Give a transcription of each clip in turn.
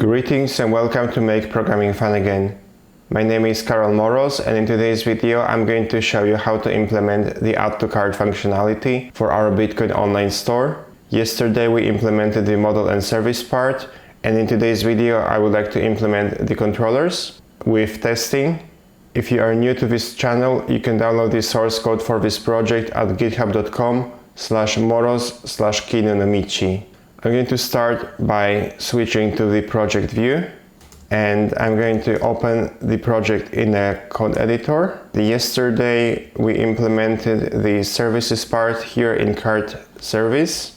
Greetings and welcome to Make Programming Fun Again. My name is Karol Moros, and in today's video I'm going to show you how to implement the Add to Cart functionality for our Bitcoin online store. Yesterday we implemented the model and service part, and in today's video I would like to implement the controllers with testing. If you are new to this channel, you can download the source code for this project at github.com/moros/kinunomichi. I'm going to start by switching to the project view, and I'm going to open the project in a code editor. Yesterday we implemented the services part here in cart service,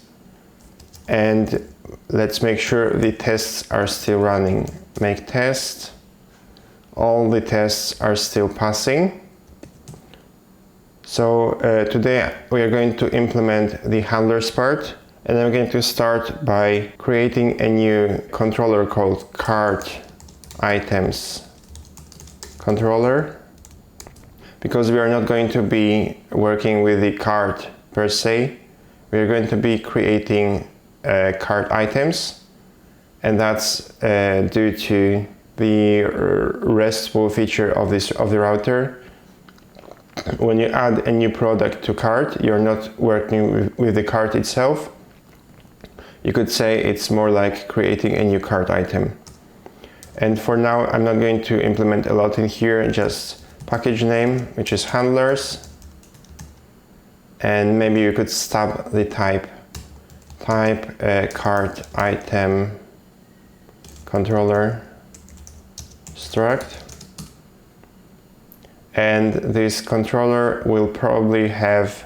and let's make sure the tests are still running. Make test. All the tests are still passing. So today we are going to implement the handlers part. And I'm going to start by creating a new controller called cart items controller, because we are not going to be working with the cart per se. We are going to be creating cart items, and that's due to the RESTful feature of the router. When you add a new product to cart, you're not working with the cart itself. You could say it's more like creating a new cart item. And for now, I'm not going to implement a lot in here, just package name, which is handlers. And maybe you could stub the type cart item controller struct. And this controller will probably have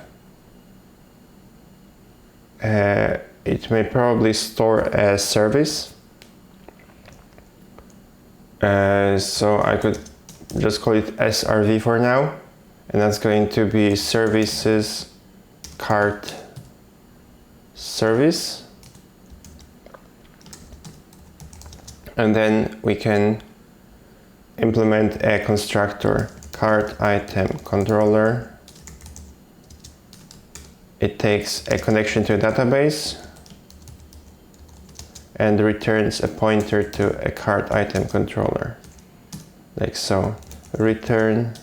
it may probably store a service, so I could just call it SRV for now, and that's going to be services cart service, and then we can implement a constructor cart item controller. It takes a connection to a database and returns a pointer to a cart item controller, like so. Return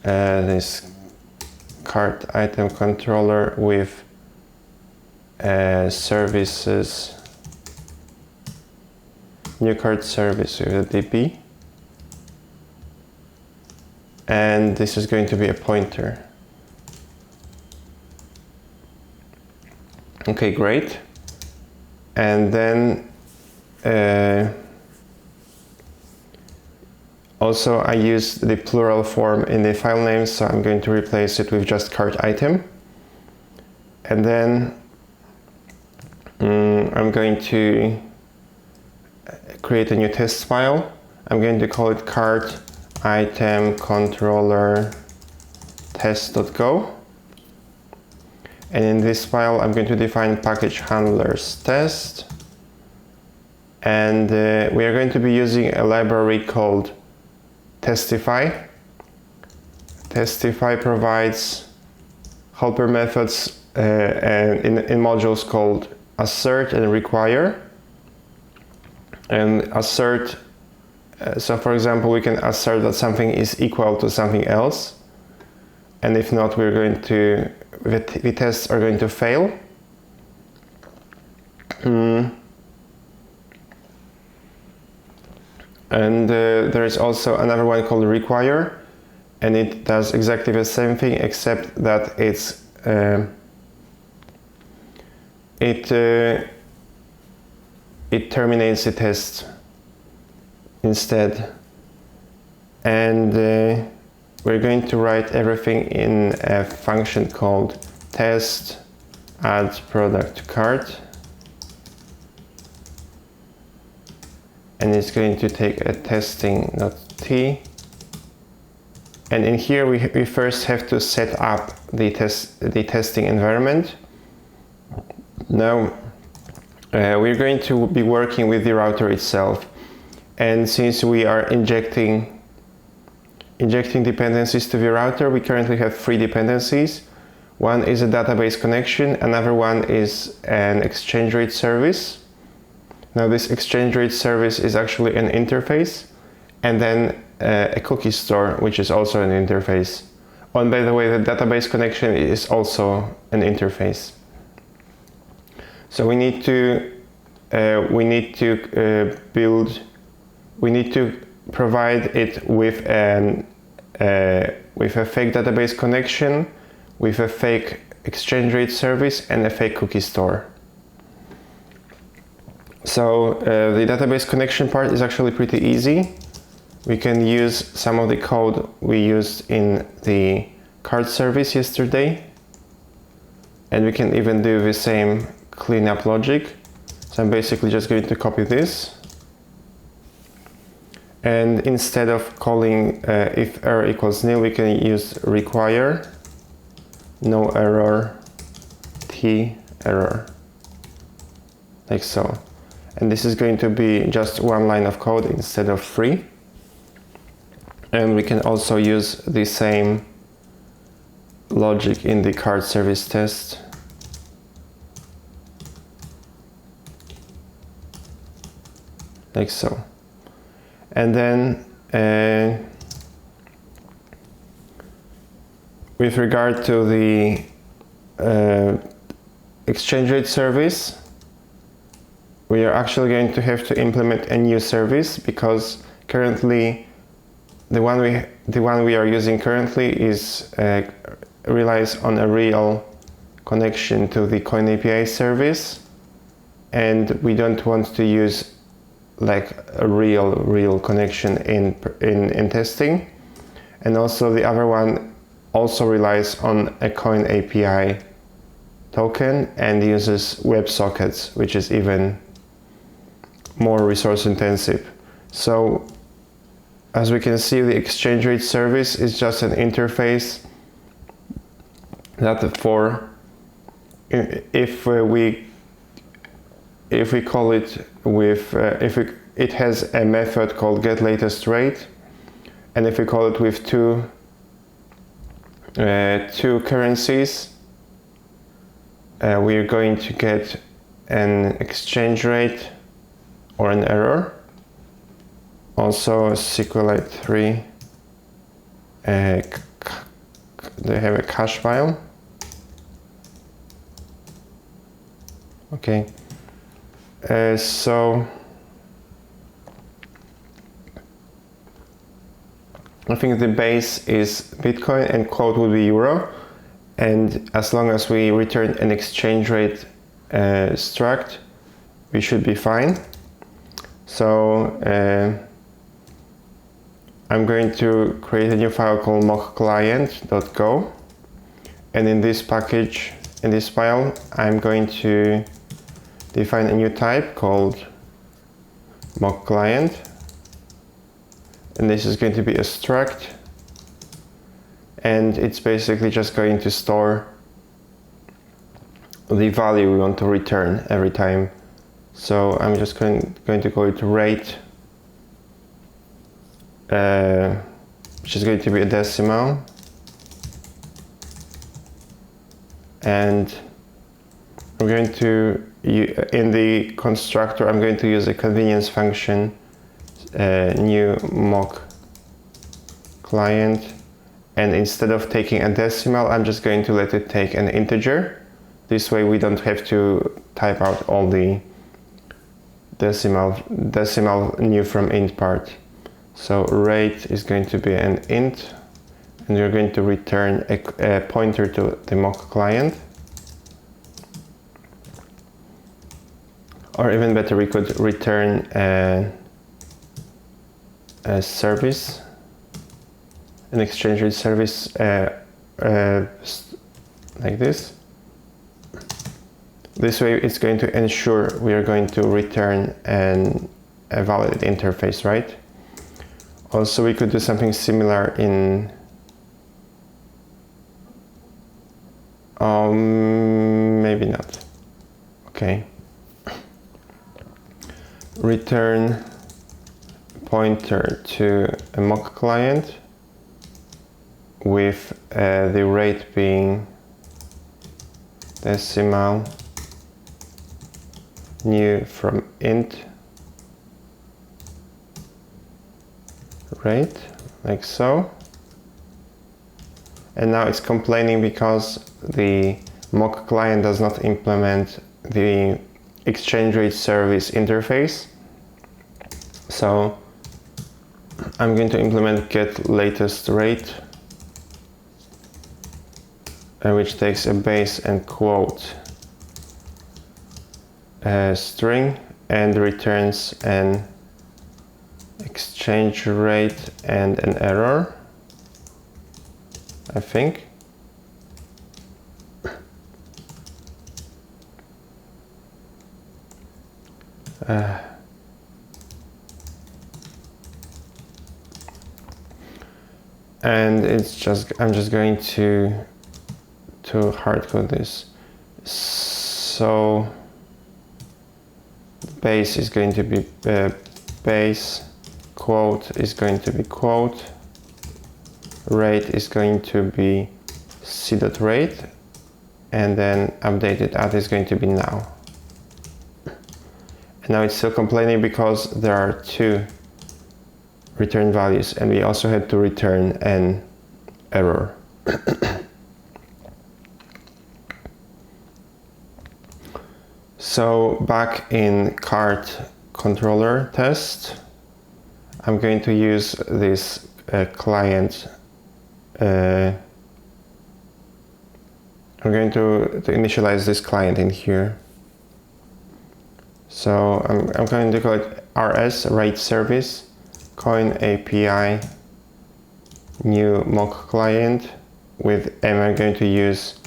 this cart item controller with services, new cart service with a DB, and this is going to be a pointer. Okay, great. And then also I used the plural form in the file name, so I'm going to replace it with just cart item. And then I'm going to create a new test file. I'm going to call it cart item controller test.go. And in this file, I'm going to define package handlers test. And we are going to be using a library called Testify. Testify provides helper methods and in modules called assert and require. And assert, so for example, we can assert that something is equal to something else. And if not, we're going to the tests are going to fail. And there is also another one called require, and it does exactly the same thing, except that it terminates the test instead. And we're going to write everything in a function called test add product to cart, and it's going to take a testing.t, and in here we first have to set up the testing environment. Now we're going to be working with the router itself, and since we are injecting dependencies to the router, we currently have 3 dependencies. One is a database connection, another one is an exchange rate service, Now this exchange rate service is actually an interface, and then a cookie store, which is also an interface. Oh, and by the way, the database connection is also an interface. So we need to provide it with a fake database connection, with a fake exchange rate service, and a fake cookie store. So the database connection part is actually pretty easy. We can use some of the code we used in the card service yesterday, and we can even do the same cleanup logic. So I'm basically just going to copy this, and instead of calling if error equals nil, we can use require no error t error, like so. And this is going to be just one line of code instead of 3. And we can also use the same logic in the card service test. Like so. And then with regard to the exchange rate service, we are actually going to have to implement a new service, because currently the one we are using currently is relies on a real connection to the Coin API service, and we don't want to use like a real connection in testing. And also the other one also relies on a Coin API token and uses WebSockets, which is even more resource intensive. So as we can see, the exchange rate service is just an interface that if we call it with it has a method called getLatestRate, and if we call it with two currencies, we're going to get an exchange rate or an error. Also SQLite 3, they have a cache file. Okay, so I think the base is Bitcoin and quote would be euro, and as long as we return an exchange rate struct, we should be fine. So I'm going to create a new file called mockclient.go, and in this package, in this file, I'm going to define a new type called mockclient, and this is going to be a struct, and it's basically just going to store the value we want to return every time. So I'm just going to call it rate, which is going to be a decimal, and I'm going to, in the constructor, I'm going to use a convenience function, new mock client, and instead of taking a decimal, I'm just going to let it take an integer. This way we don't have to type out all the decimal new from int part. So rate is going to be an int, and you're going to return a pointer to the mock client. Or even better, we could return a service, an exchange rate service like this. This way it's going to ensure we are going to return a valid interface, right? Also, we could do something similar in maybe not. Okay. Return pointer to a mock client with the rate being decimal new from int rate, like so. And now it's complaining because the mock client does not implement the exchange rate service interface. So I'm going to implement get latest rate, which takes a base and quote string and returns an exchange rate and an error, I think. And I'm just going to hardcode this. So base is going to be base, quote is going to be quote, rate is going to be c.rate, and then updated at is going to be now. And now it's still complaining because there are two return values, and we also had to return an error. So back in card controller test, I'm going to use this client. I'm going to initialize this client in here. So I'm going to call it RS, rate service, coin API, new mock client with, and I'm going to use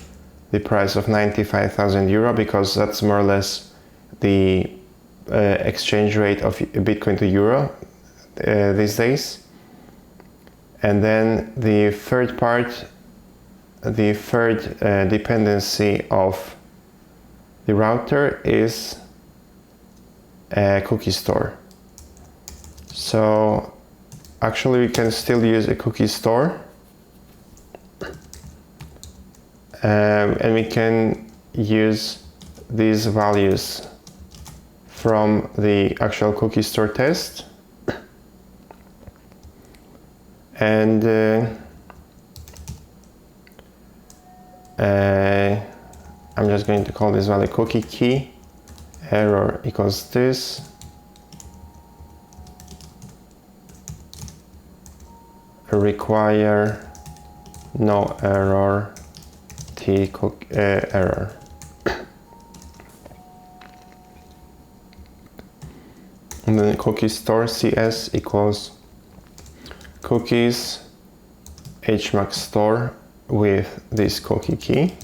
the price of 95,000 euro because that's more or less the exchange rate of Bitcoin to euro these days. And then the third part, the third dependency of the router is a cookie store. So actually we can still use a cookie store, and we can use these values from the actual cookie store test, and I'm just going to call this value cookie key, error equals this, require no error t error. And then cookie store cs equals cookies hmax store with this cookie key.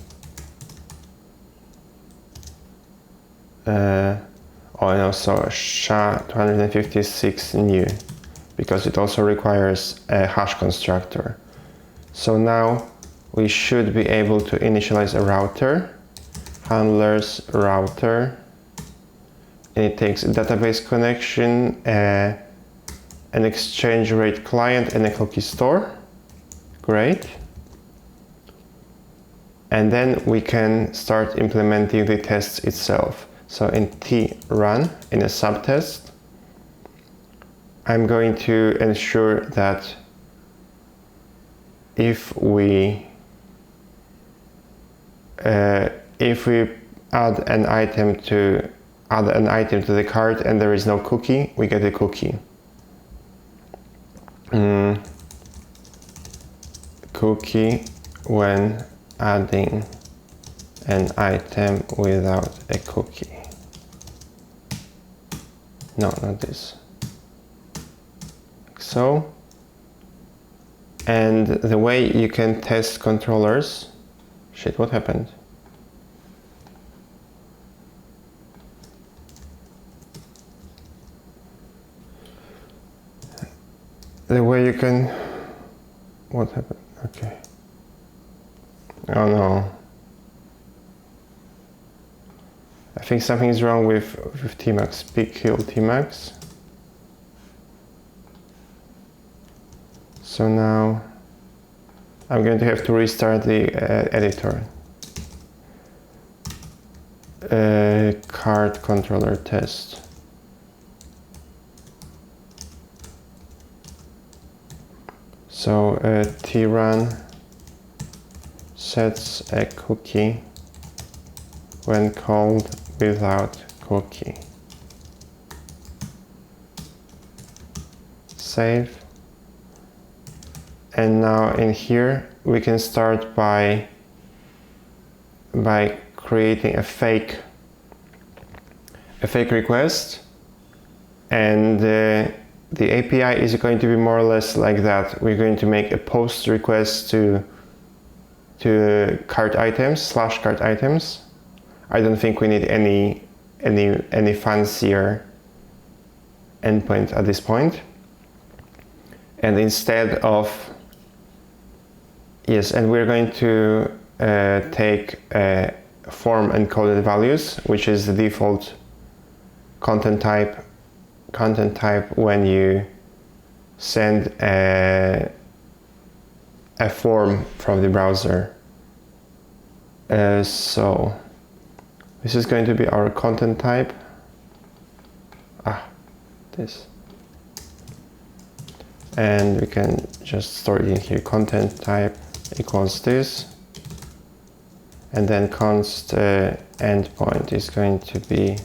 And also SHA-256 new, because it also requires a hash constructor. So now we should be able to initialize a router, handlers router, and it takes a database connection, an exchange rate client, and a cookie store. Great. And then we can start implementing the tests itself. So in trun, in a subtest, I'm going to ensure that if we add an item to the cart and there is no cookie, we get a cookie. Cookie when adding an item without a cookie. No, not this. Like so. And the way you can test controllers, shit, what happened? The way you can, what happened? Okay. Oh no. I think something is wrong with Tmax, peak kill Tmax. So now I'm going to have to restart the editor. card controller test. So trun sets a cookie when called without cookie. Save. And now in here we can start by creating a fake request, and the API is going to be more or less like that. We're going to make a post request to cart items / cart items. I don't think we need any fancier endpoint at this point. And instead of and we're going to take form encoded values, which is the default content type when you send a form from the browser. So this is going to be our content type. This. And we can just store it in here. Content type equals this. And then const endpoint is going to be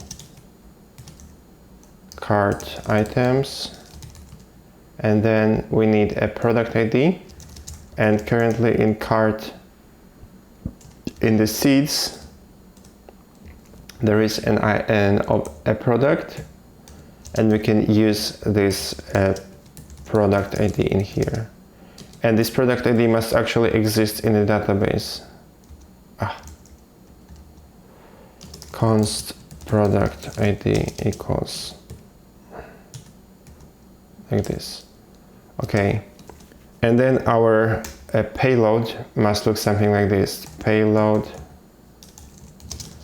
cart items. And then we need a product ID. And currently in cart, in the seeds, there is a product, and we can use this product ID in here. And this product ID must actually exist in the database. Const product ID equals like this. Okay. And then our payload must look something like this. Payload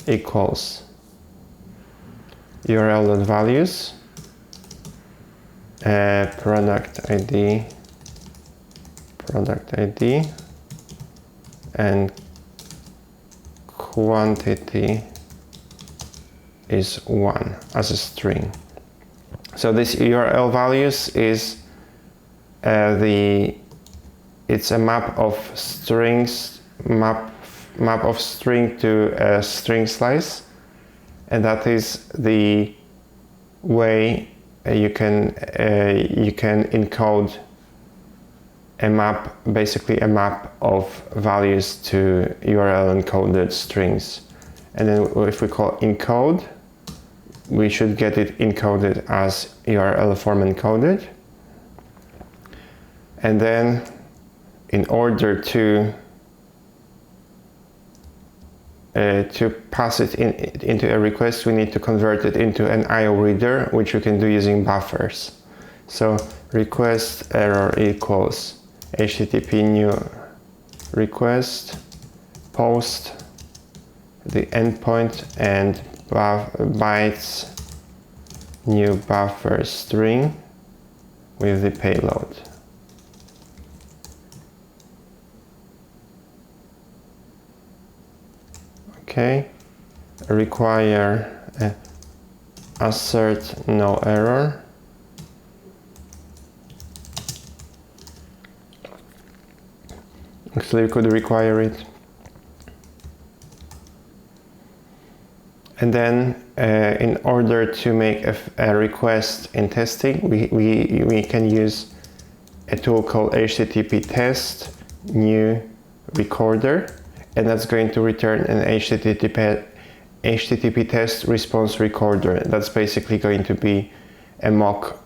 equals URL.values, product ID, and quantity is 1 as a string. So this URL values is it's a map of strings, map of string to a string slice, and that is the way you can encode a map, basically a map of values to URL encoded strings. And then if we call encode, we should get it encoded as URL form encoded. And then in order to pass it into a request, we need to convert it into an IO reader, which we can do using buffers. So request error equals HTTP new request post the endpoint and bytes new buffer string with the payload. Okay, require assert no error. Actually, we could require it. And then in order to make a request in testing, we can use a tool called HTTP test new recorder, and that's going to return an HTTP test response recorder. That's basically going to be a mock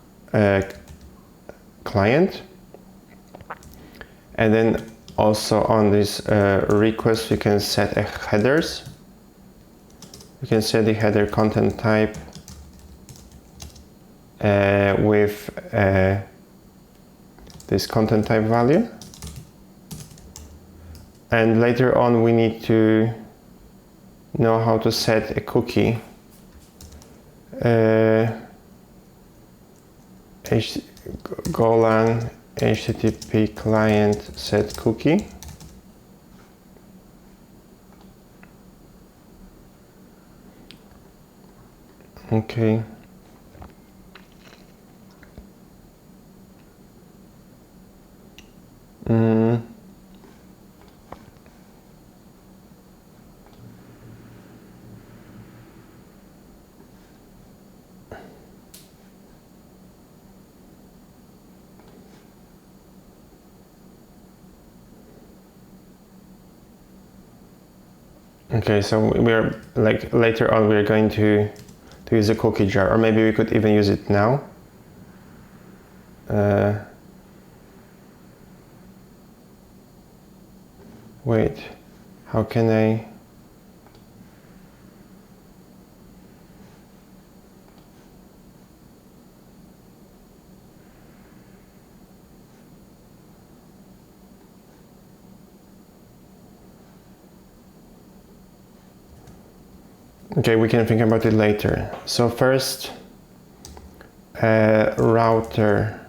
client. And then also on this request, we can set headers. We can set the header content type with this content type value. And later on, we need to know how to set a cookie. Golang HTTP client set cookie. Okay. Okay, so we're like later on we're going to use a cookie jar, or maybe we could even use it now. Wait, how can I? Okay, we can think about it later. So first, router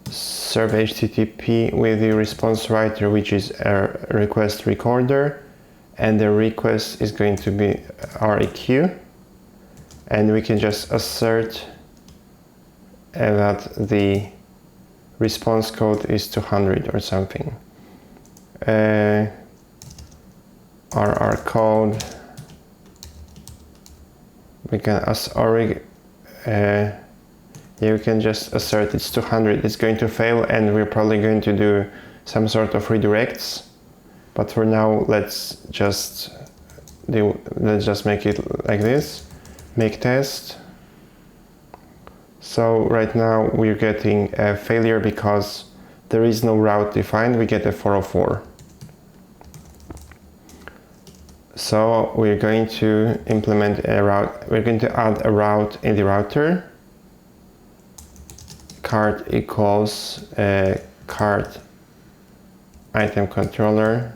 serve HTTP with the response writer, which is a request recorder, and the request is going to be REQ, and we can just assert that the response code is 200 or something. RR code, we can you can just assert it's 200. It's going to fail, and we're probably going to do some sort of redirects. But for now, let's just make it like this. Make test. So right now we're getting a failure because there is no route defined. We get a 404. So we're going to implement a route. We're going to add a route in the router. Cart equals cart item controller,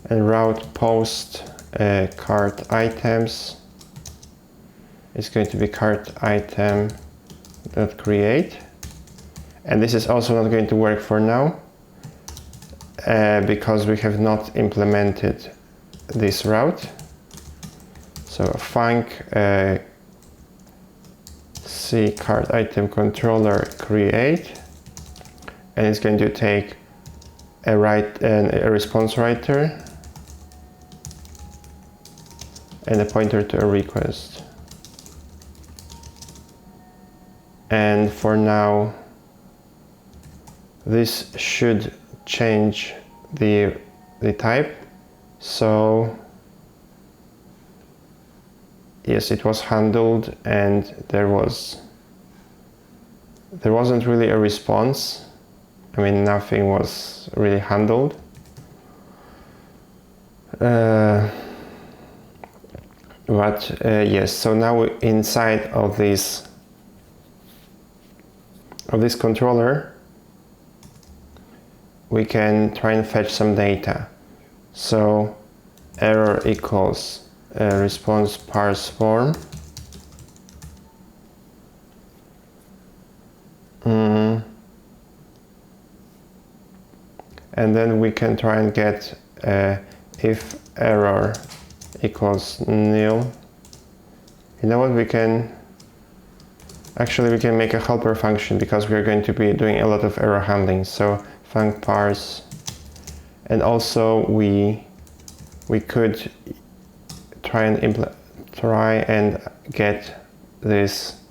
and route post cart items is going to be cart item dot create, and this is also not going to work for now because we have not implemented this route. So func c cart item controller create, and it's going to take a response writer and a pointer to a request. And for now, this should change the type. So yes, it was handled, and there wasn't really a response. I mean, nothing was really handled. Yes, so now inside of this controller, we can try and fetch some data. So error equals response parse form. And then we can try and get if error equals nil. You know what, we can make a helper function, because we are going to be doing a lot of error handling. So func parse, and also we could try and get this,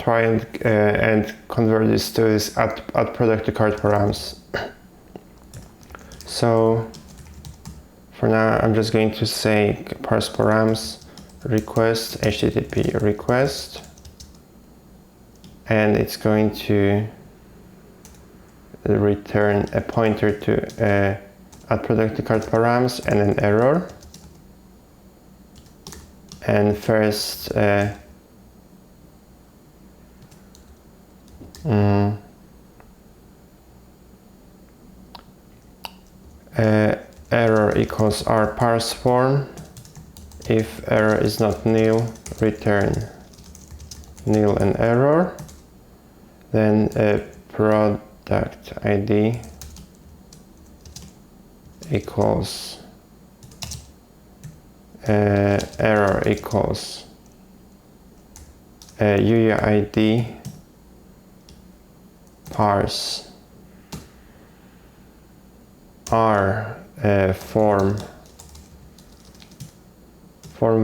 and convert this to this add product to cart params. So for now, I'm just going to say parse params request HTTP request, and it's going to return a pointer to add product to cart params and an error. And first error equals our parse form. If error is not nil, return nil and error. Then product ID equals error equals UUID parse R form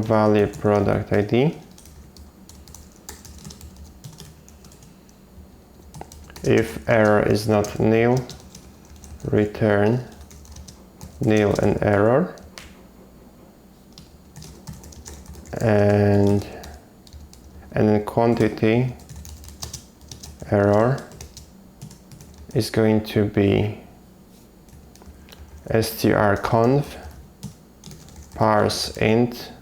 value product ID. If error is not nil, return nil and error. And then quantity error is going to be strconf parse int,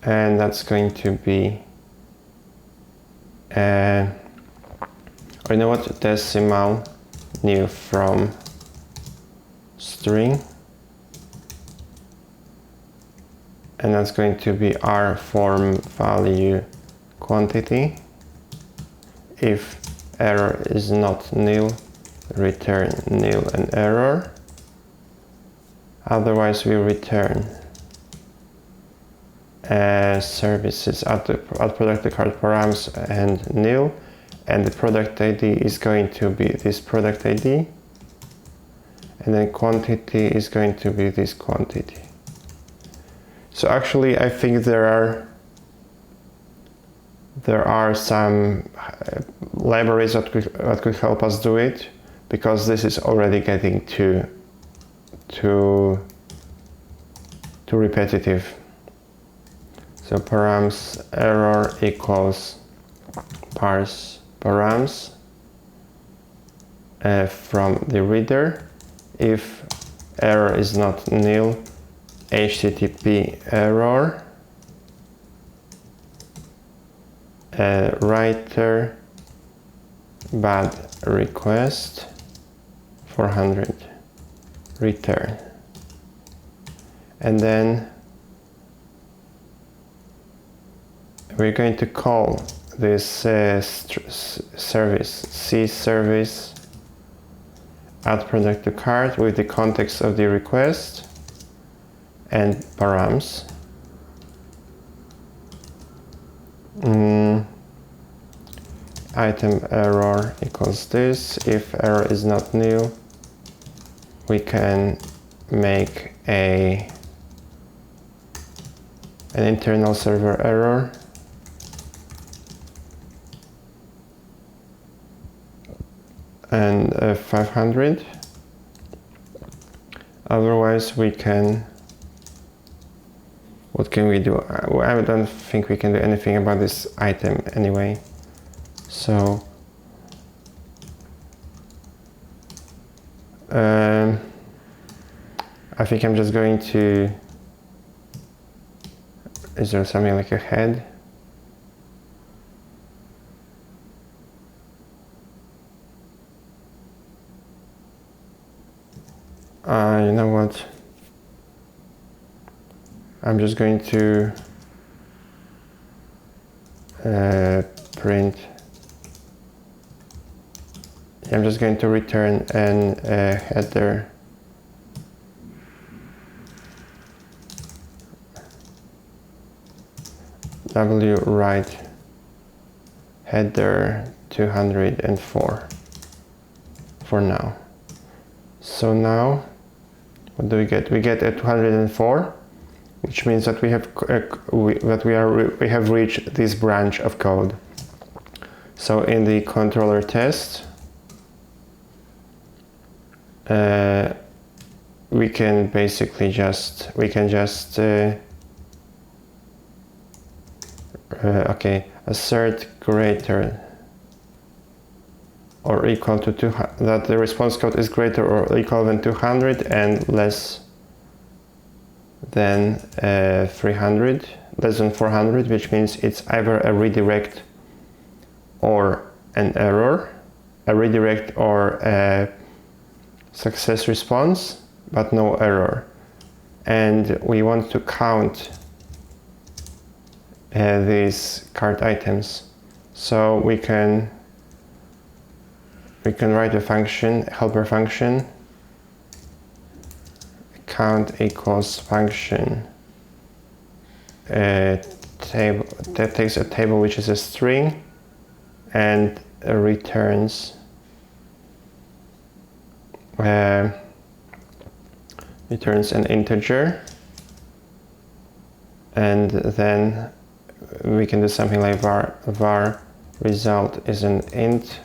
and that's going to be or you know what, decimal new from string, and that's going to be R form value quantity. If error is not nil, return nil and error. Otherwise we return services at product card params and nil, and the product ID is going to be this product ID, and then quantity is going to be this quantity. So actually I think there are some libraries that could help us do it, because this is already getting too repetitive. So params error equals parse params from the reader. If error is not nil, HTTP error writer bad request 400 return. And then we're going to call this service C service add product to cart with the context of the request and params. Item error equals this. If error is not nil, we can make an internal server error. And 500. Otherwise we can, what can we do? I don't think we can do anything about this item anyway. So I think I'm just going to, is there something like a head? You know what? I'm just going to print. I'm just going to return an header write header 204 for now. So now, what do we get? We get a 204, which means that we have reached this branch of code. So in the controller test, we can basically just assert greater or equal to 200, that the response code is greater or equal than 200 and less than 300, less than 400, which means it's either a redirect or an error, a redirect or a success response, but no error. And we want to count these cart items. So we can we can write a function, helper function, count equals function table that takes a table which is a string and returns an integer, and then we can do something like var result is an int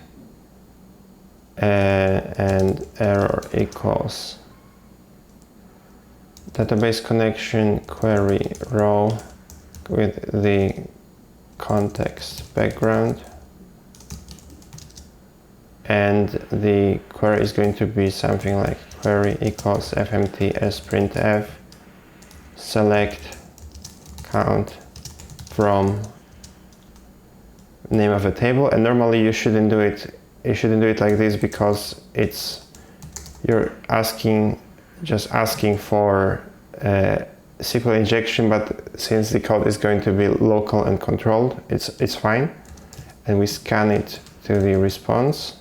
and error equals database connection query row with the context background, and the query is going to be something like query equals fmt sprintf select count from name of a table. And normally you shouldn't do it like this, because you're just asking for SQL injection, but since the code is going to be local and controlled, it's fine. And we scan it to the response.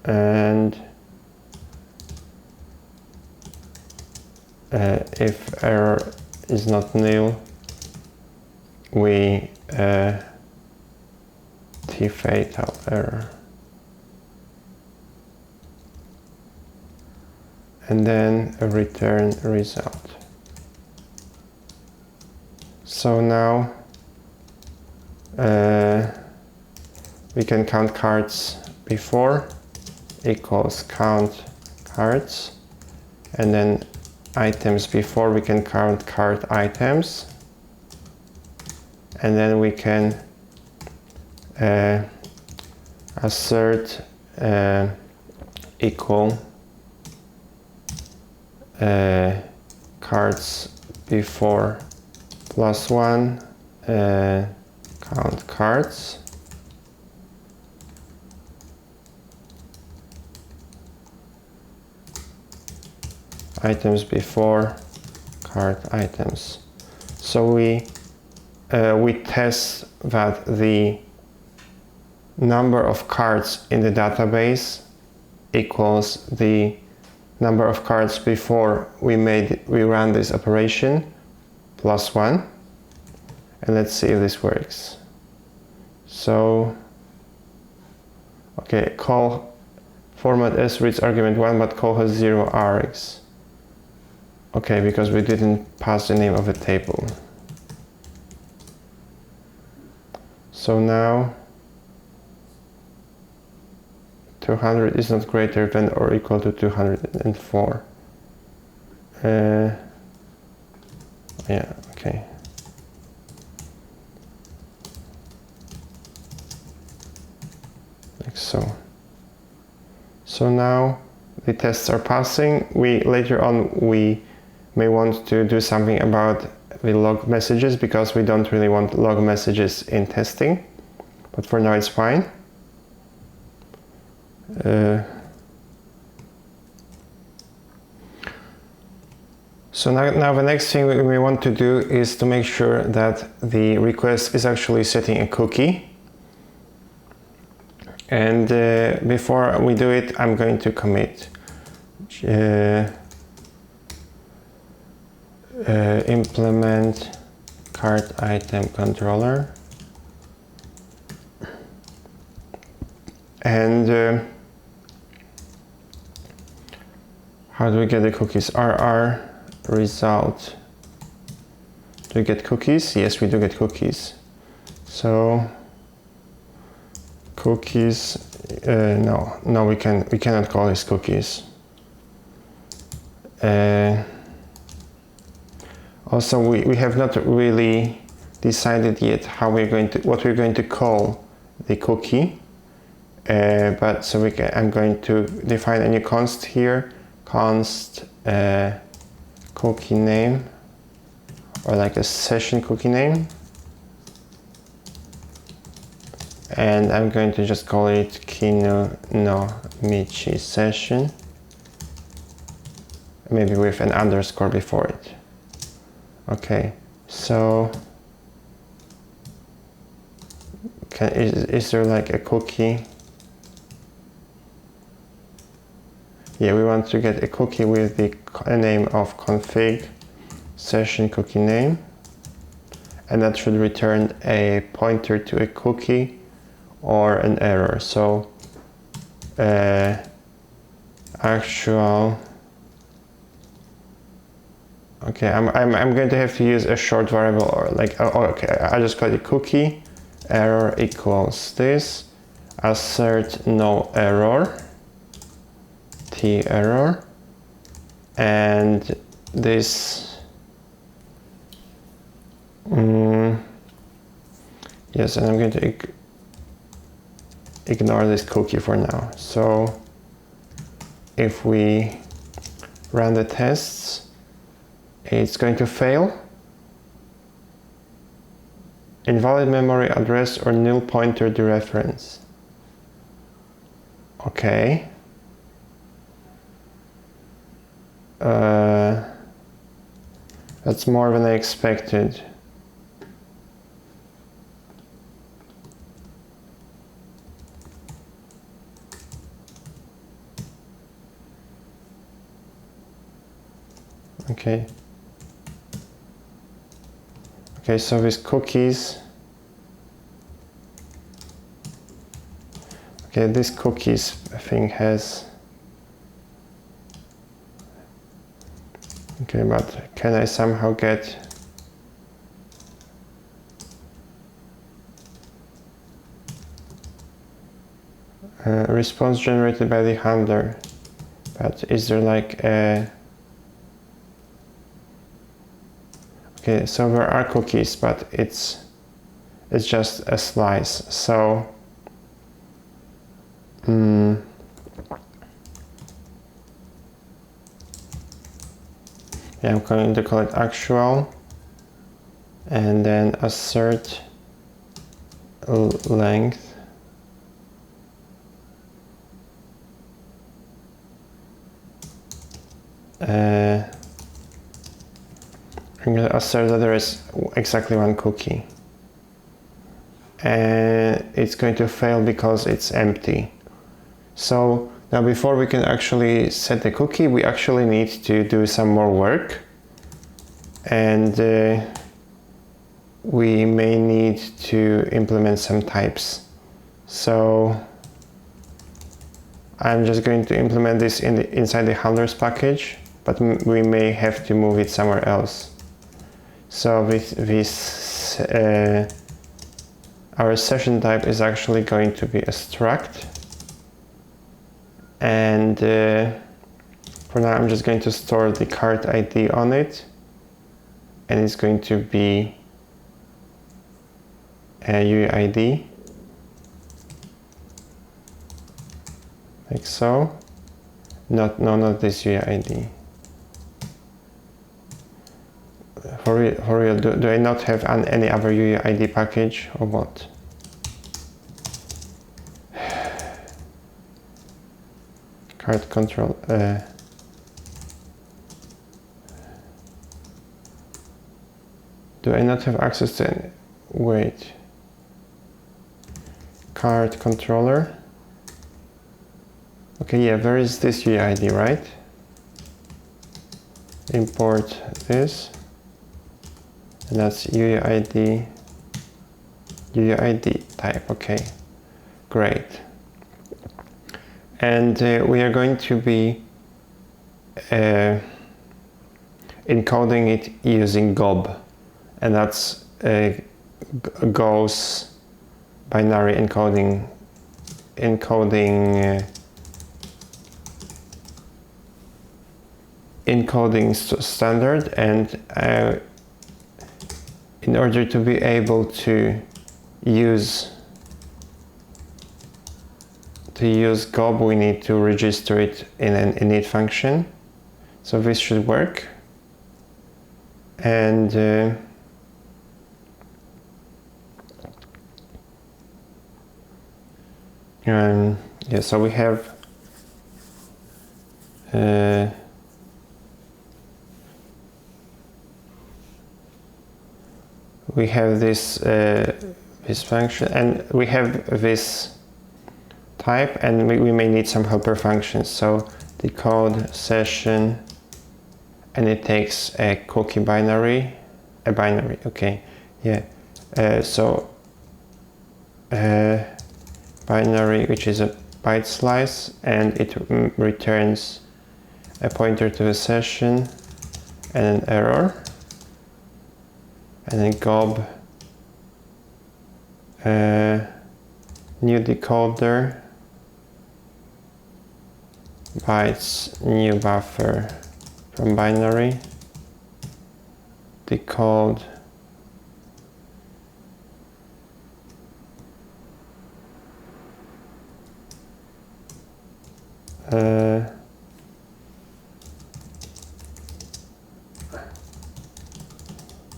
And if error is not nil, we fatal error, and then a return result. So now we can count cards before equals count cards, and then items before we can count card items, and then we can assert equal cards before +1 count cards, items before card items. So we test that the number of cards in the database equals the number of cards before we ran this operation +1, and let's see if this works. So okay, call format s reads argument 1, but call has 0 args. Okay, because we didn't pass the name of a table. So now 200 is not greater than or equal to 204. Yeah, okay. Like so. So now the tests are passing. Later on we may want to do something about the log messages, because we don't really want log messages in testing, but for now it's fine. So now the next thing we want to do is to make sure that the request is actually setting a cookie. And before we do it, I'm going to commit implement card item controller, and how do we get the cookies? RR result. Do we get cookies? Yes, we do get cookies. So cookies, no, we cannot call these cookies. Also, we have not really decided yet what we're going to call the cookie. But so I'm going to define a new const here, const cookie name, or like a session cookie name, and I'm going to just call it Kinu no Michi session, maybe with an underscore before it. Okay, so is there like a cookie? Yeah, we want to get a cookie with the name of config session cookie name, and that should return a pointer to a cookie or an error. So actual. Okay, I'm going to have to use a short variable, or like, okay, I just call it cookie error equals this, assert no error, t error, and this, yes, and I'm going to ignore this cookie for now. So if we run the tests, it's going to fail. Invalid memory address or null pointer dereference. Okay. That's more than I expected. Okay. Okay, so with cookies, okay, this cookies thing has, okay, but can I somehow get a response generated by the handler? But is there like a, okay, so there are cookies, but it's just a slice. So yeah, I'm going to call it actual, and then assert length. I'm going to assert that there is exactly one cookie, and it's going to fail because it's empty. So now, before we can actually set the cookie, we actually need to do some more work, and we may need to implement some types. So I'm just going to implement this inside the handlers package, but we may have to move it somewhere else. So with this, our session type is actually going to be a struct, and for now I'm just going to store the card ID on it, and it's going to be a UID, like so. Not this UID. For real, do I not have any other UID package or what? Card control. Do I not have access to any? Wait. Card controller. Okay, yeah, there is this UID, right? Import this. And that's UID type. Okay, great. And we are going to be encoding it using GOB, and that's Go's binary encoding standard, and in order to be able to use GOB, we need to register it in an init function. So this should work. And yeah, so we have this this function, and we have this type, and we may need some helper functions. So decode session, and it takes a cookie binary, okay, yeah. Binary, which is a byte slice, and it returns a pointer to the session and an error, and then gob new decoder bytes new buffer from binary decode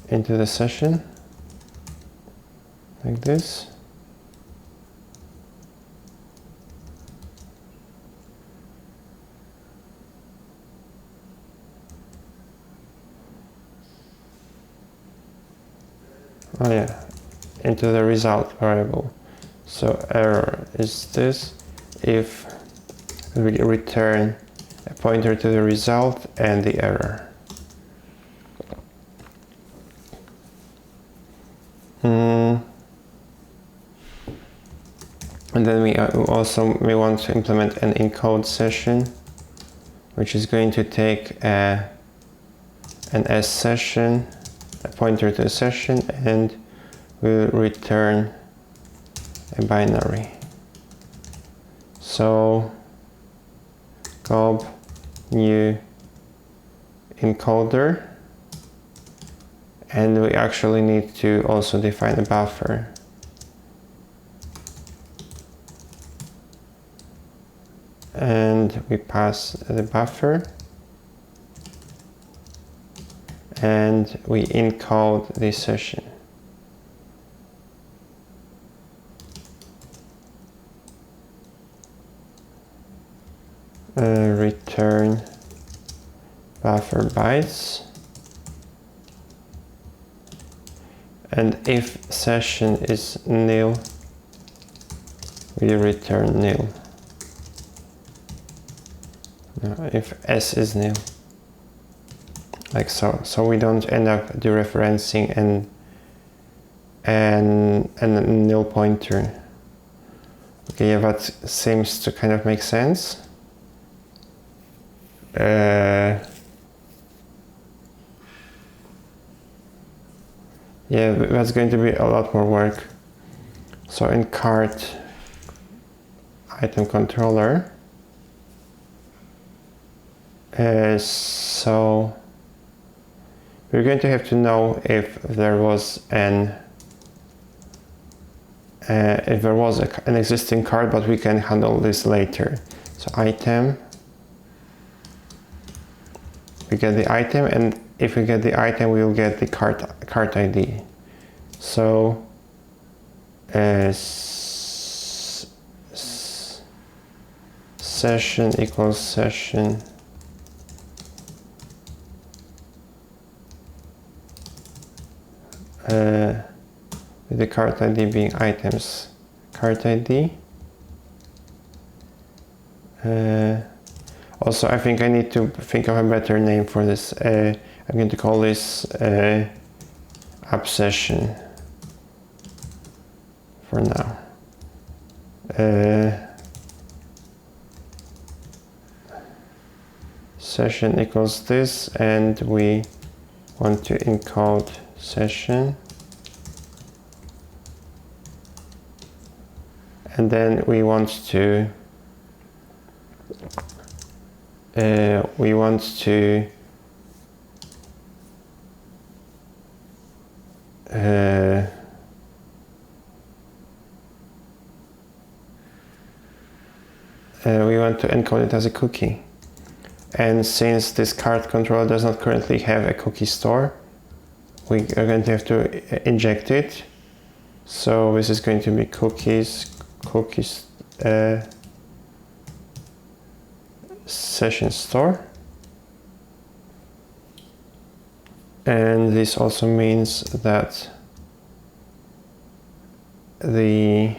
into the session like this. Oh yeah, into the result variable. So error is this if we return a pointer to the result and the error. And then we also want to implement an encode session, which is going to take an S session, a pointer to a session, and will return a binary. So gob new encoder, and we actually need to also define a buffer. And we pass the buffer, and we encode the session. Return buffer bytes, and if session is nil, we return nil. If S is nil, like so. So we don't end up dereferencing and a nil pointer. Okay, yeah, that seems to kind of make sense. Yeah, that's going to be a lot more work. So in cart item controller, so we're going to have to know if there was an existing card, but we can handle this later. So item, we get the item, and if we get the item, we will get the cart ID. So session equals session with the cart ID being items cart ID. Also, I think I need to think of a better name for this. I'm going to call this app session for now. Session equals this, and we want to encode session, and then we want to encode it as a cookie. And since this cart controller does not currently have a cookie store, we are going to have to inject it. So this is going to be cookies session store. And this also means that the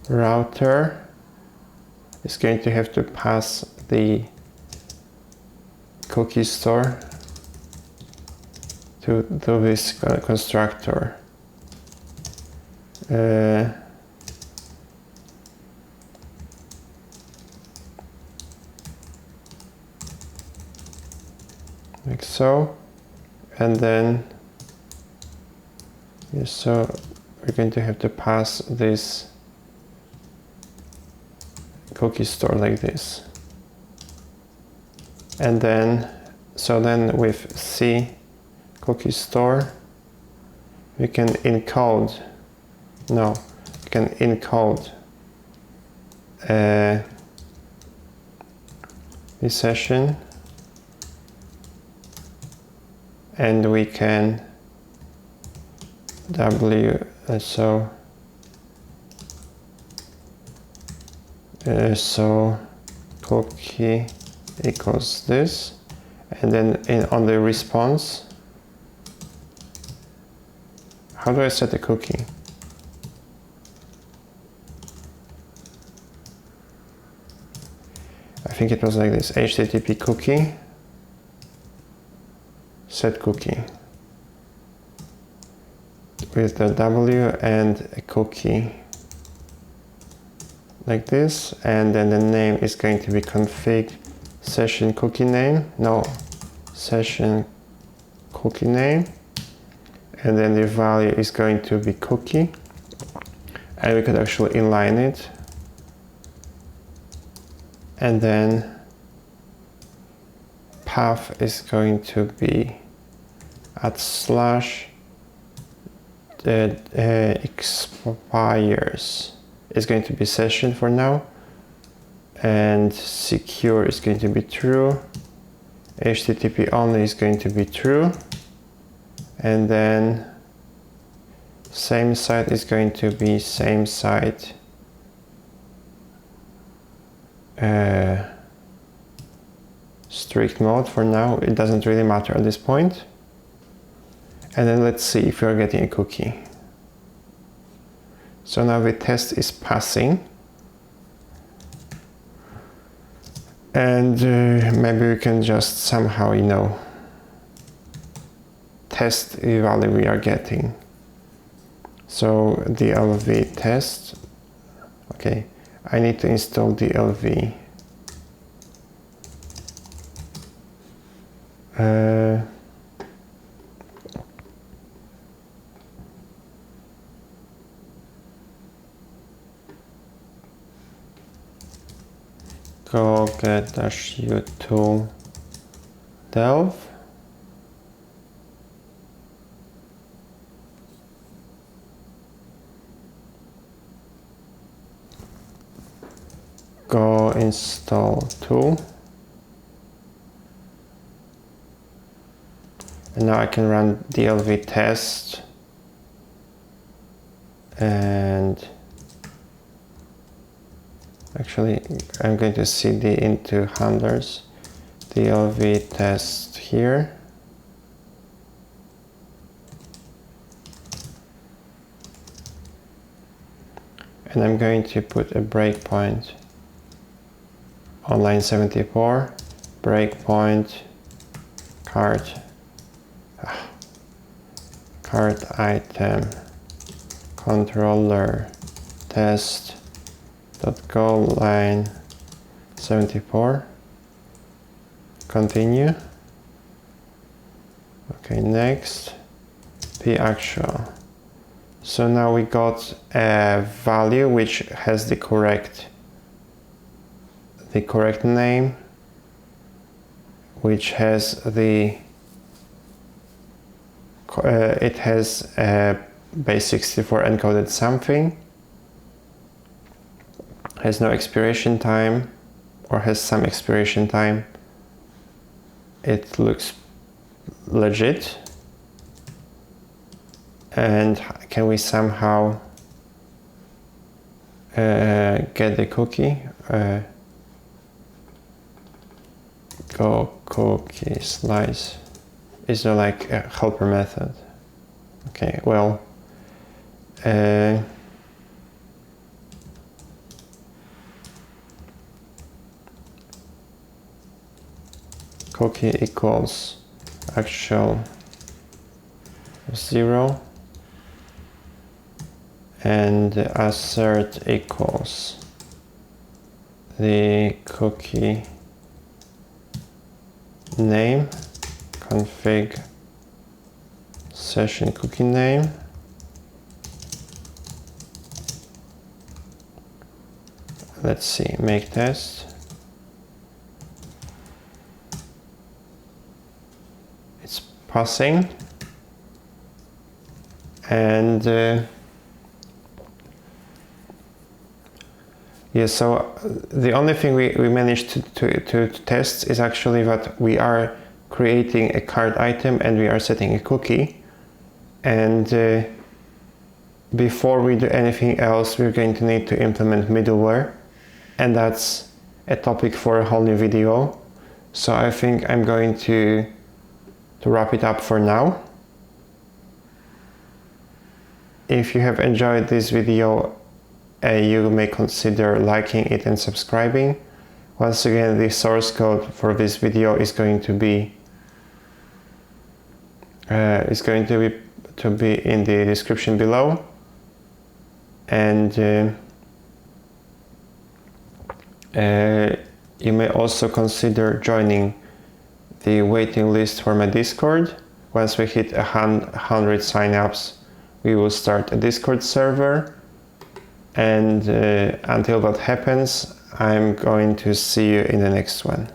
router is going to have to pass the cookie store to this constructor. Like so, and then so we're going to have to pass this cookie store like this, and then then with C cookie store we can encode the session, and we can so cookie equals this, and then on the response, how do I set a cookie? I think it was like this: HTTP cookie, set cookie, with the W and a cookie like this, and then the name is going to be config session cookie name, session cookie name, and then the value is going to be cookie, and we could actually inline it, and then path is going to be at slash expires is going to be session for now, and secure is going to be true, HTTP only is going to be true, and then same site is going to be same site strict mode for now. It doesn't really matter at this point. And then let's see if we're getting a cookie. So now the test is passing, and maybe we can just somehow, test the value we are getting. So DLV test. Okay, I need to install DLV. Go get-u to delve. Go install tool. And now I can run DLV test, and actually I'm going to cd into handlers, DLV test here, and I'm going to put a breakpoint on line 74, breakpoint cart item controller test.go line 74, continue. Okay, next, p actual. So now we got a value which has the correct name, which has the it has a base64 encoded something, has no expiration time, or has some expiration time. It looks legit. And can we somehow get the cookie? Go cookie slice. Is there like a helper method? Okay, well, cookie equals actual 0 and assert equals the cookie name config session cookie name let's see, make test. It's passing. And yeah, so the only thing we managed to test is actually that we are creating a cart item and we are setting a cookie. And before we do anything else, we're going to need to implement middleware. And that's a topic for a whole new video. So I think I'm going to wrap it up for now. If you have enjoyed this video, you may consider liking it and subscribing. Once again, the source code for this video is going to be in the description below. And you may also consider joining the waiting list for my Discord. Once we hit 100 signups, we will start a Discord server. And until that happens, I'm going to see you in the next one.